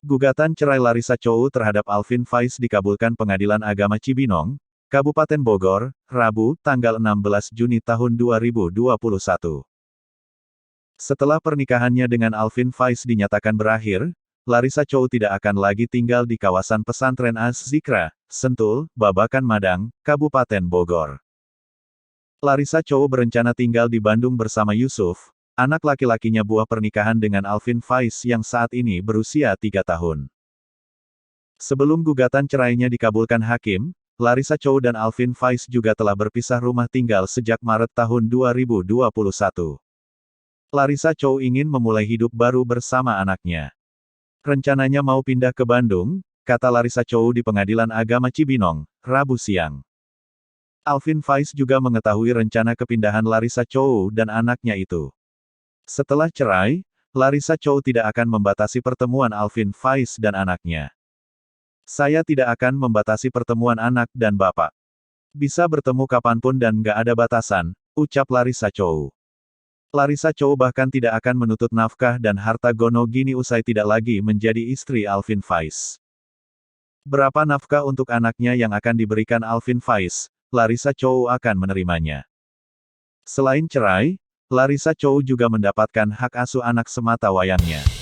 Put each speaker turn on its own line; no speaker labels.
Gugatan cerai Larissa Chow terhadap Alvin Faiz dikabulkan Pengadilan Agama Cibinong, Kabupaten Bogor, Rabu, tanggal 16 Juni tahun 2021. Setelah pernikahannya dengan Alvin Faiz dinyatakan berakhir, Larissa Chow tidak akan lagi tinggal di kawasan pesantren Az-Zikra, Sentul, Babakan Madang, Kabupaten Bogor. Larissa Chow berencana tinggal di Bandung bersama Yusuf, anak laki-lakinya buah pernikahan dengan Alvin Faiz yang saat ini berusia 3 tahun. Sebelum gugatan cerainya dikabulkan hakim, Larissa Chow dan Alvin Faiz juga telah berpisah rumah tinggal sejak Maret tahun 2021. Larissa Chow ingin memulai hidup baru bersama anaknya. Rencananya mau pindah ke Bandung, kata Larissa Chow di Pengadilan Agama Cibinong, Rabu siang. Alvin Faiz juga mengetahui rencana kepindahan Larissa Chow dan anaknya itu. Setelah cerai, Larissa Chow tidak akan membatasi pertemuan Alvin Faiz dan anaknya. Saya tidak akan membatasi pertemuan anak dan bapak. Bisa bertemu kapanpun dan gak ada batasan, ucap Larissa Chow. Larissa Chow bahkan tidak akan menuntut nafkah dan harta gono gini usai tidak lagi menjadi istri Alvin Faiz. Berapa nafkah untuk anaknya yang akan diberikan Alvin Faiz, Larissa Chow akan menerimanya. Selain cerai, Larissa Chow juga mendapatkan hak asuh anak sematawayangnya.